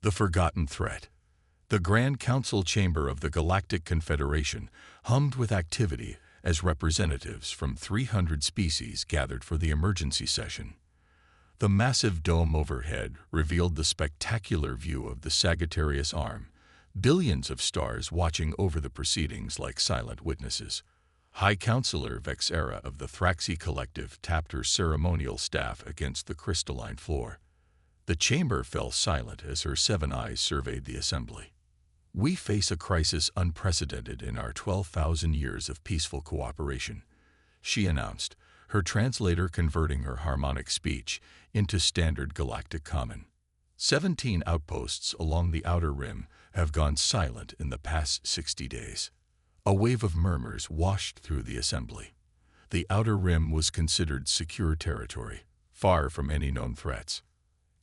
The Forgotten Threat. The Grand Council chamber of the Galactic Confederation hummed with activity as representatives from 300 species gathered for the emergency session. The massive dome overhead revealed the spectacular view of the Sagittarius Arm, billions of stars watching over the proceedings like silent witnesses. High Counselor Vexera of the Thraxi Collective tapped her ceremonial staff against the crystalline floor. The chamber fell silent as her 7 eyes surveyed the assembly. We face a crisis unprecedented in our 12,000 years of peaceful cooperation, she announced, her translator converting her harmonic speech into standard galactic common. 17 outposts along the outer rim have gone silent in the past 60 days. A wave of murmurs washed through the assembly. The outer rim was considered secure territory, far from any known threats.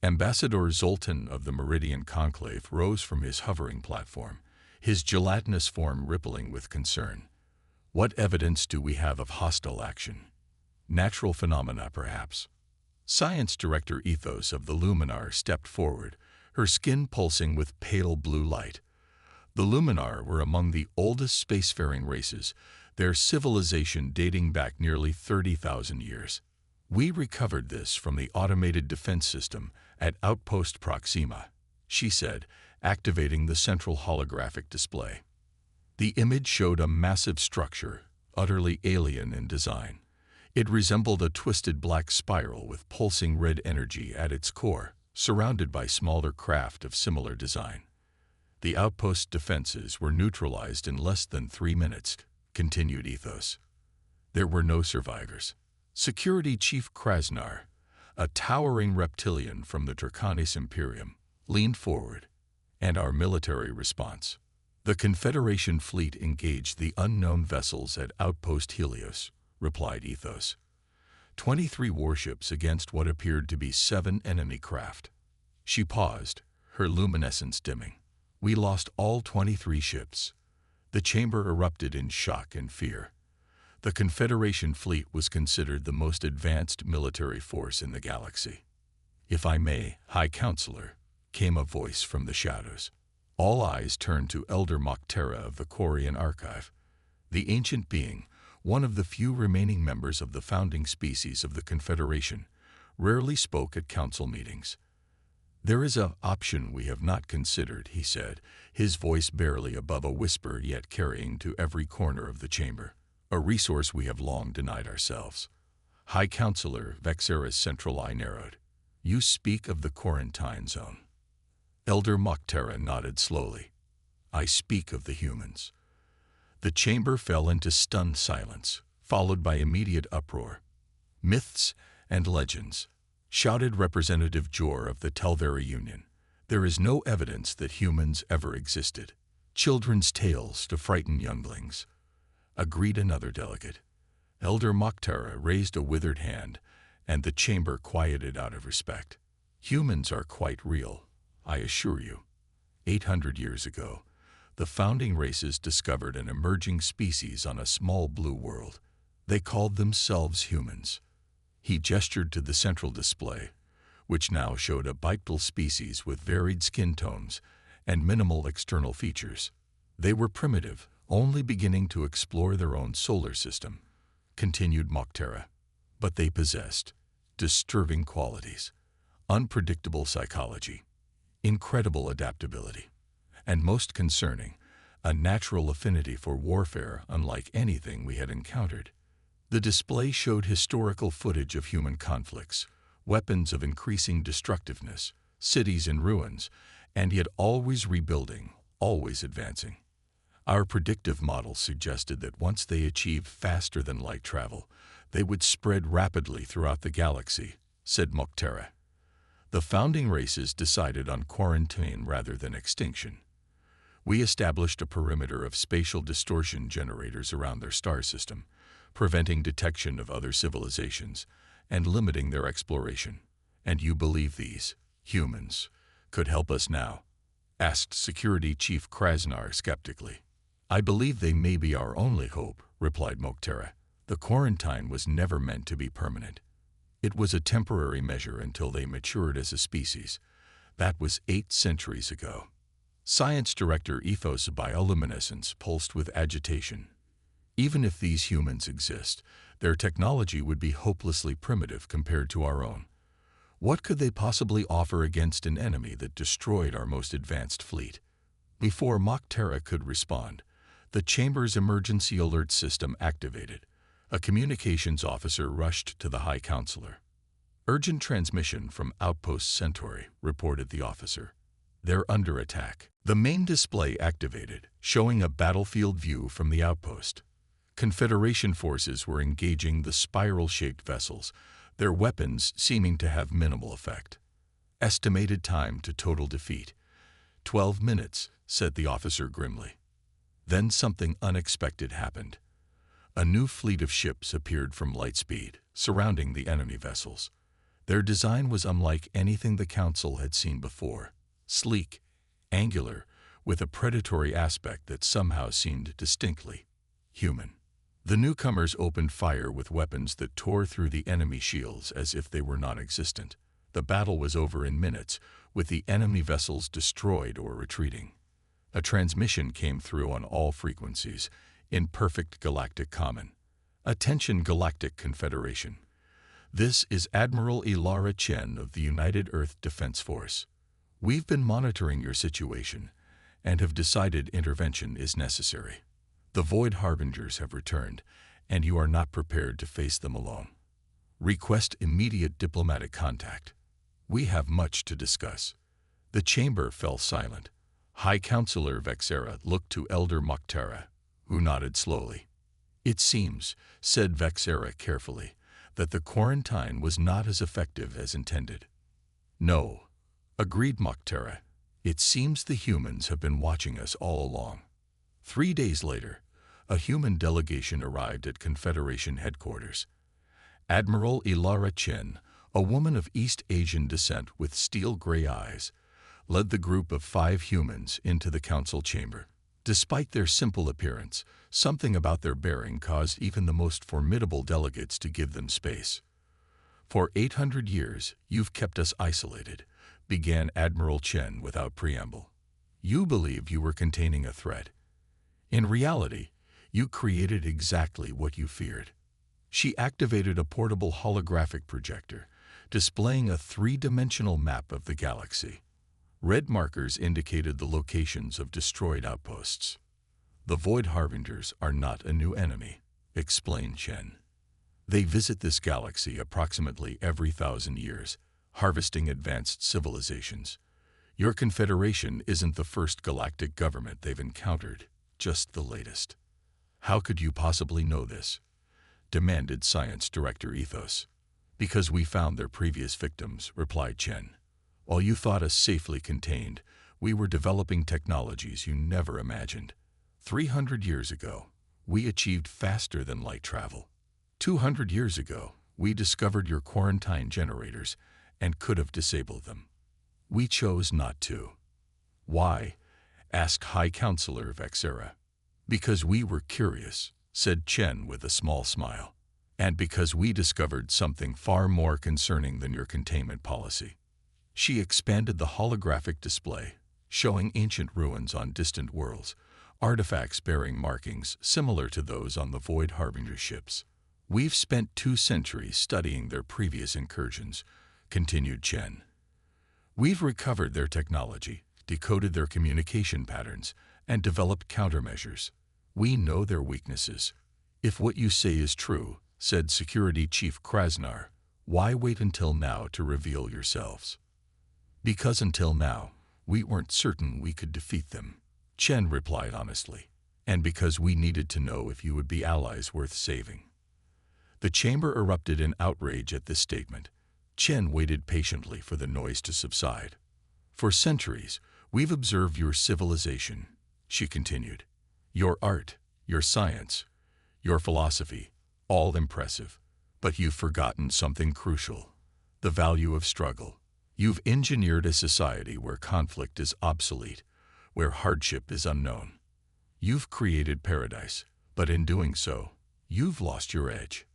Ambassador Zoltan of the Meridian Conclave rose from his hovering platform, his gelatinous form rippling with concern. What evidence do we have of hostile action? Natural phenomena, perhaps. Science Director Ethos of the Luminar stepped forward, her skin pulsing with pale blue light. The Luminar were among the oldest spacefaring races, their civilization dating back nearly 30,000 years. We recovered this from the automated defense system at Outpost Proxima, she said, activating the central holographic display. The image showed a massive structure, utterly alien in design. It resembled a twisted black spiral with pulsing red energy at its core, surrounded by smaller craft of similar design. The outpost defenses were neutralized in less than 3 minutes, continued Ethos. There were no survivors. Security Chief Krasnar, a towering reptilian from the Draconis Imperium, leaned forward. And our military response. The Confederation fleet engaged the unknown vessels at Outpost Helios, replied Ethos. 23 warships against what appeared to be 7 enemy craft. She paused, her luminescence dimming. We lost all 23 ships. The chamber erupted in shock and fear. The Confederation fleet was considered the most advanced military force in the galaxy. If I may, High Counselor, came a voice from the shadows. All eyes turned to Elder Mokterra of the Quarian Archive. The ancient being, one of the few remaining members of the founding species of the Confederation, rarely spoke at council meetings. There is an option we have not considered, he said, his voice barely above a whisper yet carrying to every corner of the chamber. A resource we have long denied ourselves. High Counselor Vexera's central eye narrowed. You speak of the quarantine zone. Elder Mokterra nodded slowly. I speak of the humans. The chamber fell into stunned silence, followed by immediate uproar. Myths and legends, shouted Representative Jor of the Telveri Union. There is no evidence that humans ever existed. Children's tales to frighten younglings. Agreed another delegate. Elder Mokterra raised a withered hand, and the chamber quieted out of respect. Humans are quite real, I assure you. 800 years ago, the founding races discovered an emerging species on a small blue world. They called themselves humans. He gestured to the central display, which now showed a bipedal species with varied skin tones and minimal external features. They were primitive, only beginning to explore their own solar system, continued Mokterra. But they possessed disturbing qualities, unpredictable psychology, incredible adaptability, and most concerning, a natural affinity for warfare unlike anything we had encountered. The display showed historical footage of human conflicts, weapons of increasing destructiveness, cities in ruins, and yet always rebuilding, always advancing. Our predictive model suggested that once they achieved faster-than-light travel, they would spread rapidly throughout the galaxy, said Mokterra. The founding races decided on quarantine rather than extinction. We established a perimeter of spatial distortion generators around their star system, preventing detection of other civilizations and limiting their exploration. And you believe these humans could help us now? Asked Security Chief Krasnar skeptically. I believe they may be our only hope, replied Mokterra. The quarantine was never meant to be permanent. It was a temporary measure until they matured as a species. That was 8 centuries ago. Science Director Ethos bioluminescence pulsed with agitation. Even if these humans exist, their technology would be hopelessly primitive compared to our own. What could they possibly offer against an enemy that destroyed our most advanced fleet? Before Mok'Tera could respond, the chamber's emergency alert system activated. A communications officer rushed to the High Counselor. "Urgent transmission from Outpost Centauri," reported the officer. "They're under attack." The main display activated, showing a battlefield view from the outpost. Confederation forces were engaging the spiral-shaped vessels, their weapons seeming to have minimal effect. Estimated time to total defeat: 12 minutes, said the officer grimly. Then something unexpected happened. A new fleet of ships appeared from Lightspeed, surrounding the enemy vessels. Their design was unlike anything the Council had seen before: sleek, angular, with a predatory aspect that somehow seemed distinctly human. The newcomers opened fire with weapons that tore through the enemy shields as if they were non-existent. The battle was over in minutes, with the enemy vessels destroyed or retreating. A transmission came through on all frequencies, in perfect galactic common. "Attention, Galactic Confederation. This is Admiral Ilara Chen of the United Earth Defense Force. We've been monitoring your situation and have decided intervention is necessary. The Void Harbingers have returned, and you are not prepared to face them alone. Request immediate diplomatic contact. We have much to discuss." The chamber fell silent. High Counselor Vexera looked to Elder Mok'Tera, who nodded slowly. "It seems," said Vexera carefully, "that the quarantine was not as effective as intended." "No," agreed Mok'Tera. "It seems the humans have been watching us all along." 3 days later, a human delegation arrived at Confederation headquarters. Admiral Ilara Chen, a woman of East Asian descent with steel-gray eyes, led the group of 5 humans into the council chamber. Despite their simple appearance, something about their bearing caused even the most formidable delegates to give them space. "For 800 years, you've kept us isolated," began Admiral Chen without preamble. "You believed you were containing a threat. In reality, you created exactly what you feared." She activated a portable holographic projector, displaying a 3-dimensional map of the galaxy. Red markers indicated the locations of destroyed outposts. "The Void Harbingers are not a new enemy," explained Chen. "They visit this galaxy approximately every 1,000 years, harvesting advanced civilizations. Your Confederation isn't the first galactic government they've encountered, just the latest." "How could you possibly know this?" demanded Science Director Ethos. "Because we found their previous victims," replied Chen. "While you thought us safely contained, we were developing technologies you never imagined. 300 years ago, we achieved faster than light travel. 200 years ago, we discovered your quarantine generators and could have disabled them. We chose not to." "Why?" asked High Counselor Vexera. "Because we were curious," said Chen with a small smile. "And because we discovered something far more concerning than your containment policy." She expanded the holographic display, showing ancient ruins on distant worlds, artifacts bearing markings similar to those on the Void Harbinger ships. "We've spent 2 centuries studying their previous incursions," continued Chen. "We've recovered their technology, decoded their communication patterns, and developed countermeasures. We know their weaknesses." "If what you say is true," said Security Chief Krasnar, "why wait until now to reveal yourselves?" "Because until now, we weren't certain we could defeat them," Chen replied honestly. "And because we needed to know if you would be allies worth saving." The chamber erupted in outrage at this statement. Chen waited patiently for the noise to subside. "For centuries, we've observed your civilization," she continued. "Your art, your science, your philosophy, all impressive. But you've forgotten something crucial: the value of struggle. You've engineered a society where conflict is obsolete, where hardship is unknown. You've created paradise, but in doing so, you've lost your edge."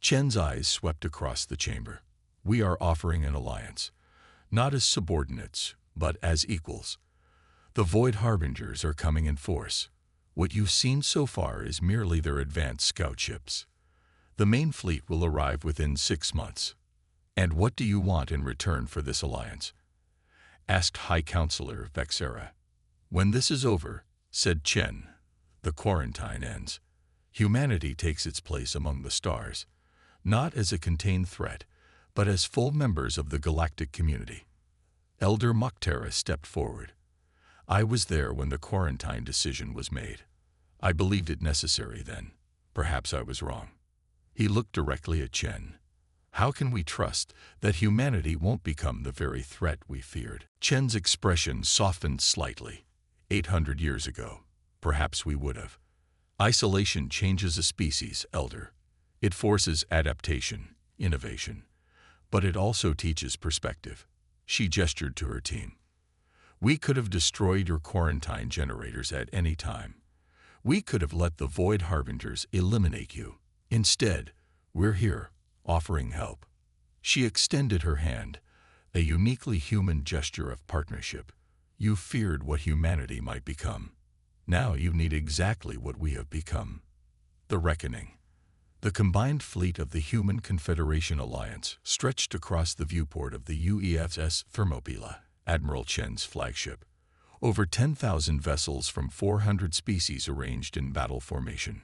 Chen's eyes swept across the chamber. "We are offering an alliance, not as subordinates, but as equals. The Void Harbingers are coming in force. What you've seen so far is merely their advanced scout ships. The main fleet will arrive within 6 months. And what do you want in return for this alliance? Asked High Counselor Vexera. When this is over, said Chen, the quarantine ends. Humanity takes its place among the stars, not as a contained threat, but as full members of the galactic community. Elder Moktera stepped forward. I was there when the quarantine decision was made. I believed it necessary then. Perhaps I was wrong. He looked directly at Chen. How can we trust that humanity won't become the very threat we feared? Chen's expression softened slightly. 800 years ago, perhaps we would have. Isolation changes a species, Elder. It forces adaptation, innovation. But it also teaches perspective. She gestured to her team. We could have destroyed your quarantine generators at any time. We could have let the Void Harbingers eliminate you. Instead, we're here, offering help. She extended her hand, a uniquely human gesture of partnership. You feared what humanity might become. Now you need exactly what we have become. The Reckoning. The combined fleet of the Human Confederation Alliance stretched across the viewport of the UESS Thermopylae, Admiral Chen's flagship. Over 10,000 vessels from 400 species arranged in battle formation,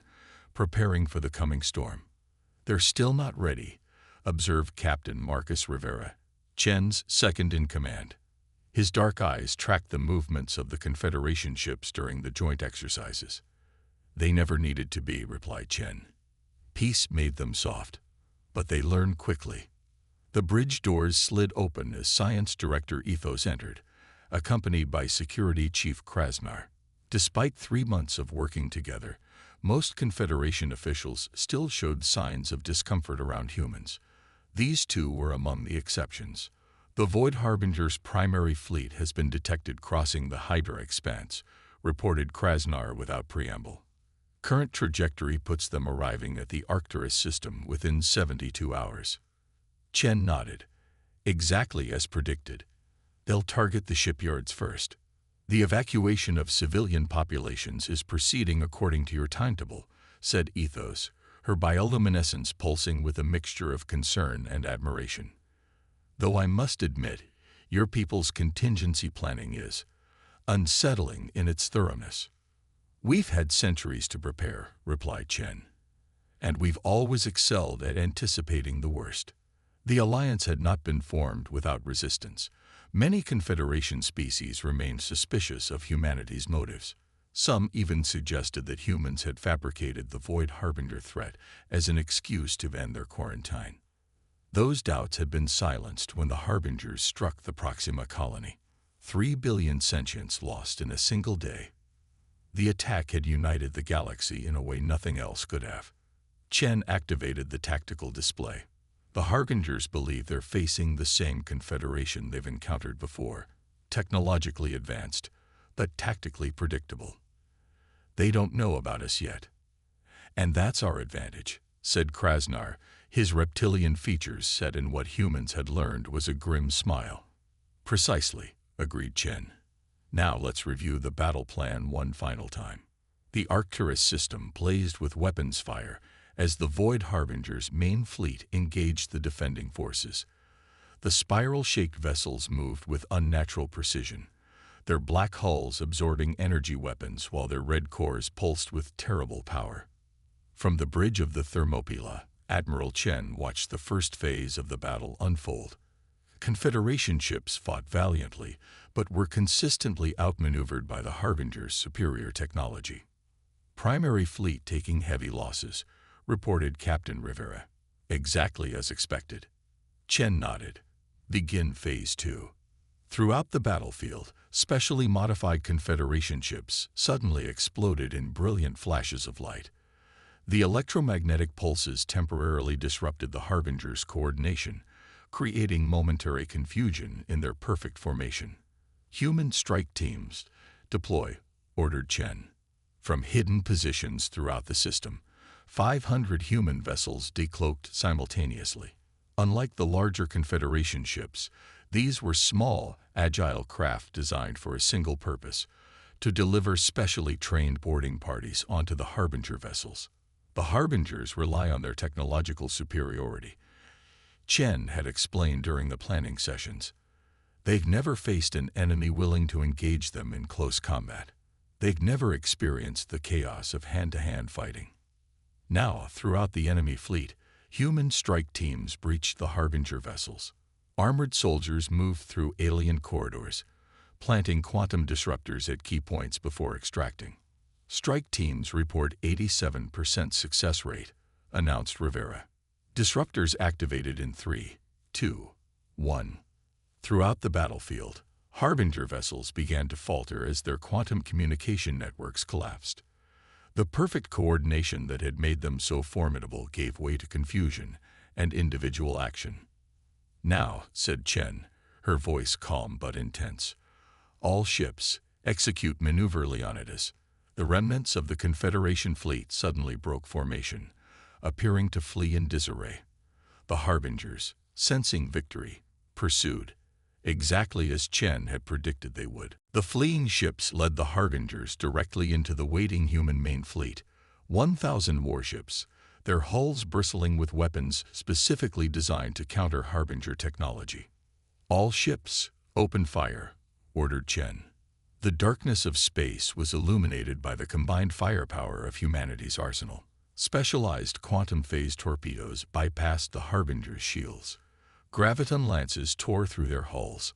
preparing for the coming storm. They're still not ready, observed Captain Marcus Rivera, Chen's second-in-command. His dark eyes tracked the movements of the Confederation ships during the joint exercises. They never needed to be, replied Chen. Peace made them soft, but they learned quickly. The bridge doors slid open as Science Director Ethos entered, accompanied by Security Chief Krasnar. Despite 3 months of working together, most Confederation officials still showed signs of discomfort around humans. These two were among the exceptions. The Void Harbinger's primary fleet has been detected crossing the Hydra Expanse, reported Krasnar without preamble. Current trajectory puts them arriving at the Arcturus system within 72 hours. Chen nodded. Exactly as predicted. They'll target the shipyards first. The evacuation of civilian populations is proceeding according to your timetable, said Ethos, her bioluminescence pulsing with a mixture of concern and admiration. Though I must admit, your people's contingency planning is unsettling in its thoroughness. We've had centuries to prepare, replied Chen, and we've always excelled at anticipating the worst. The alliance had not been formed without resistance. Many Confederation species remained suspicious of humanity's motives. Some even suggested that humans had fabricated the Void Harbinger threat as an excuse to end their quarantine. Those doubts had been silenced when the Harbingers struck the Proxima colony. 3 billion sentients lost in a single day. The attack had united the galaxy in a way nothing else could have. Chen activated the tactical display. The Harbingers believe they're facing the same confederation they've encountered before, technologically advanced, but tactically predictable. They don't know about us yet. And that's our advantage, said Krasnar, his reptilian features set in what humans had learned was a grim smile. Precisely, agreed Chen. Now let's review the battle plan one final time. The Arcturus system blazed with weapons fire as the Void Harbinger's main fleet engaged the defending forces. The spiral-shaped vessels moved with unnatural precision, their black hulls absorbing energy weapons while their red cores pulsed with terrible power. From the bridge of the Thermopylae, Admiral Chen watched the first phase of the battle unfold. Confederation ships fought valiantly, but were consistently outmaneuvered by the Harbinger's superior technology. Primary fleet taking heavy losses, reported Captain Rivera. Exactly as expected. Chen nodded. Begin Phase 2. Throughout the battlefield, specially modified Confederation ships suddenly exploded in brilliant flashes of light. The electromagnetic pulses temporarily disrupted the Harbinger's coordination, creating momentary confusion in their perfect formation. Human strike teams, deploy, ordered Chen. From hidden positions throughout the system, 500 human vessels decloaked simultaneously. Unlike the larger Confederation ships, These were small, agile craft designed for a single purpose: to deliver specially trained boarding parties onto the Harbinger vessels. The Harbingers rely on their technological superiority, Chen had explained during the planning sessions. They've never faced an enemy willing to engage them in close combat. They've never experienced the chaos of hand-to-hand fighting. Now, throughout the enemy fleet, human strike teams breached the Harbinger vessels. Armored soldiers moved through alien corridors, planting quantum disruptors at key points before extracting. Strike teams report 87% success rate, announced Rivera. Disruptors activated in 3, 2, 1. Throughout the battlefield, Harbinger vessels began to falter as their quantum communication networks collapsed. The perfect coordination that had made them so formidable gave way to confusion and individual action. "Now," said Chen, her voice calm but intense, "all ships execute maneuver Leonidas." The remnants of the Confederation fleet suddenly broke formation, appearing to flee in disarray. The Harbingers, sensing victory, pursued, exactly as Chen had predicted they would. The fleeing ships led the Harbingers directly into the waiting human main fleet, 1,000 warships, their hulls bristling with weapons specifically designed to counter Harbinger technology. "All ships, open fire," ordered Chen. The darkness of space was illuminated by the combined firepower of humanity's arsenal. Specialized quantum phase torpedoes bypassed the Harbinger's shields. Graviton lances tore through their hulls.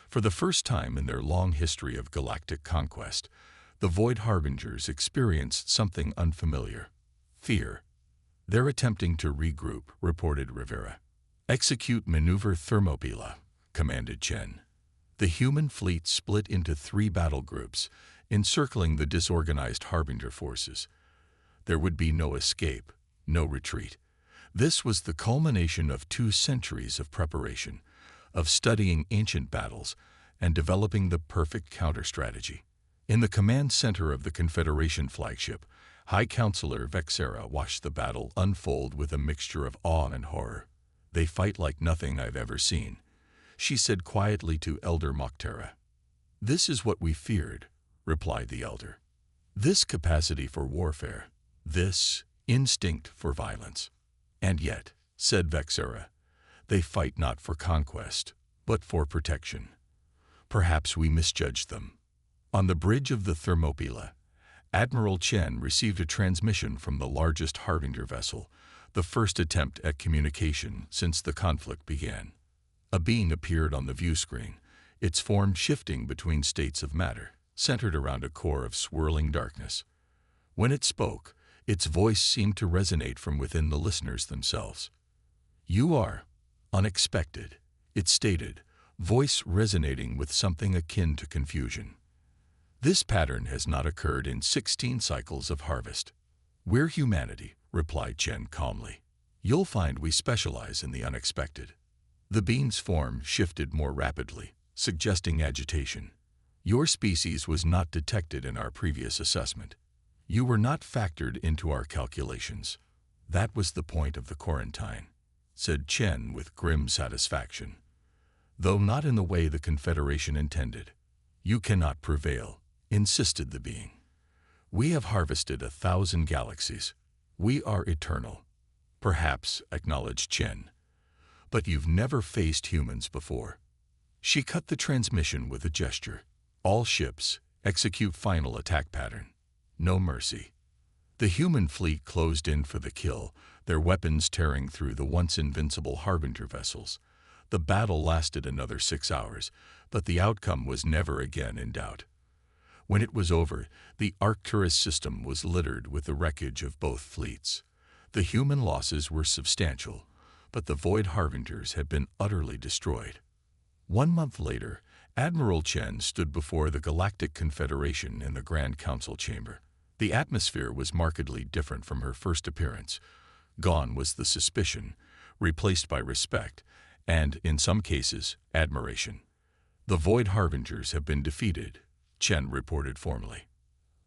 For the first time in their long history of galactic conquest, the Void Harbingers experienced something unfamiliar: fear. "They're attempting to regroup," reported Rivera. "Execute maneuver Thermopylae," commanded Chen. The human fleet split into 3 battle groups, encircling the disorganized Harbinger forces. There would be no escape, no retreat. This was the culmination of 2 centuries of preparation, of studying ancient battles and developing the perfect counter-strategy. In the command center of the Confederation flagship, High Counselor Vexera watched the battle unfold with a mixture of awe and horror. "They fight like nothing I've ever seen," she said quietly to Elder Mokhtera. "This is what we feared," replied the Elder. "This capacity for warfare, this instinct for violence. And yet," said Vexera, "they fight not for conquest, but for protection. Perhaps we misjudged them." On the bridge of the Thermopylae, Admiral Chen received a transmission from the largest Harbinger vessel, the first attempt at communication since the conflict began. A being appeared on the view screen, its form shifting between states of matter, centered around a core of swirling darkness. When it spoke, its voice seemed to resonate from within the listeners themselves. "You are unexpected," it stated, voice resonating with something akin to confusion. "This pattern has not occurred in 16 cycles of harvest." "We're humanity," replied Chen calmly. "You'll find we specialize in the unexpected." The being's form shifted more rapidly, suggesting agitation. "Your species was not detected in our previous assessment. You were not factored into our calculations. That was the point of the quarantine," said Chen with grim satisfaction. "Though not in the way the Confederation intended." "You cannot prevail," insisted the being. "We have harvested 1,000 galaxies. We are eternal." "Perhaps," acknowledged Chen. "But you've never faced humans before." She cut the transmission with a gesture. "All ships, execute final attack pattern. No mercy." The human fleet closed in for the kill, their weapons tearing through the once invincible Harbinger vessels. The battle lasted another 6 hours, but the outcome was never again in doubt. When it was over, the Arcturus system was littered with the wreckage of both fleets. The human losses were substantial, but the Void Harbingers had been utterly destroyed. 1 month later, Admiral Chen stood before the Galactic Confederation in the Grand Council chamber. The atmosphere was markedly different from her first appearance. Gone was the suspicion, replaced by respect, and, in some cases, admiration. "The Void Harbingers have been defeated," Chen reported formally.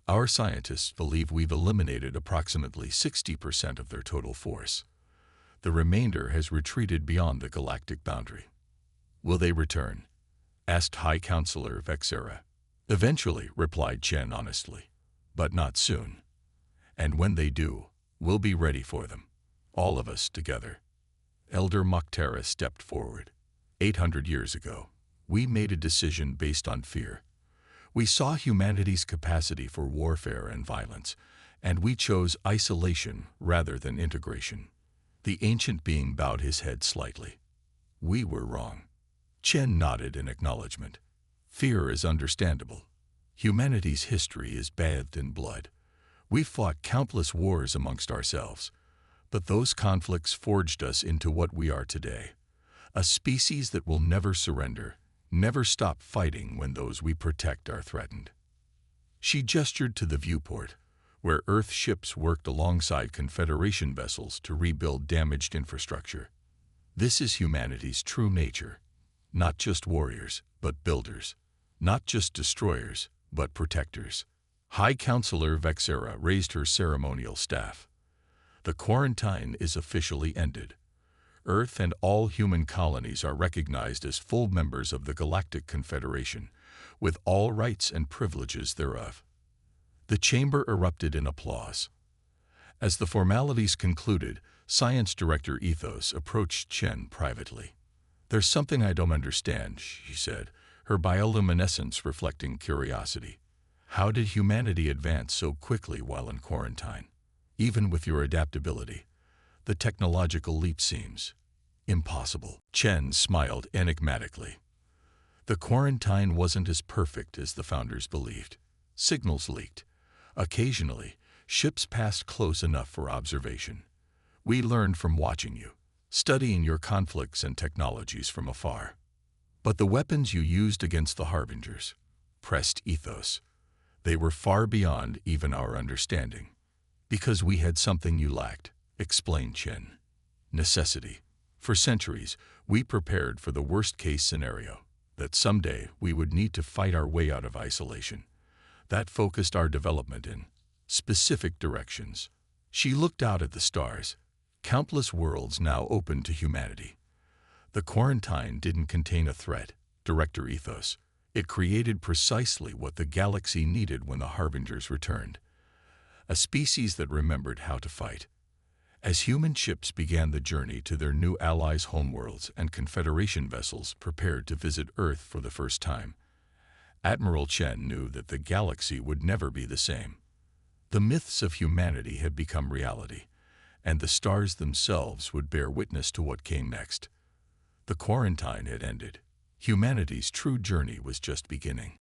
"Our scientists believe we've eliminated approximately 60% of their total force. The remainder has retreated beyond the galactic boundary." Will they return? Asked High Counselor Vexera. Eventually, replied Chen honestly, but not soon. And when they do, we'll be ready for them. All of us together. Elder Mokhtara stepped forward. 800 years ago, we made a decision based on fear. We saw humanity's capacity for warfare and violence, and we chose isolation rather than integration. The ancient being bowed his head slightly. We were wrong. Chen nodded in acknowledgement. Fear is understandable. Humanity's history is bathed in blood. We've fought countless wars amongst ourselves, but those conflicts forged us into what we are today. A species that will never surrender, never stop fighting when those we protect are threatened. She gestured to the viewport, where Earth ships worked alongside Confederation vessels to rebuild damaged infrastructure. This is humanity's true nature. Not just warriors, but builders. Not just destroyers, but protectors. High Counselor Vexera raised her ceremonial staff. The quarantine is officially ended. Earth and all human colonies are recognized as full members of the Galactic Confederation, with all rights and privileges thereof. The chamber erupted in applause. As the formalities concluded, Science Director Ethos approached Chen privately. There's something I don't understand, she said, her bioluminescence reflecting curiosity. How did humanity advance so quickly while in quarantine? Even with your adaptability, the technological leap seems impossible. Chen smiled enigmatically. The quarantine wasn't as perfect as the founders believed. Signals leaked. Occasionally, ships passed close enough for observation. We learned from watching you, studying your conflicts and technologies from afar. But the weapons you used against the Harbingers, pressed Ethos, they were far beyond even our understanding. Because we had something you lacked, explained Chen. Necessity. For centuries, we prepared for the worst-case scenario, that someday we would need to fight our way out of isolation. That focused our development in specific directions. She looked out at the stars, countless worlds now open to humanity. The quarantine didn't contain a threat, Director Ethos. It created precisely what the galaxy needed when the Harbingers returned. A species that remembered how to fight. As human ships began the journey to their new allies' homeworlds and Confederation vessels prepared to visit Earth for the first time, Admiral Chen knew that the galaxy would never be the same. The myths of humanity had become reality, and the stars themselves would bear witness to what came next. The quarantine had ended. Humanity's true journey was just beginning.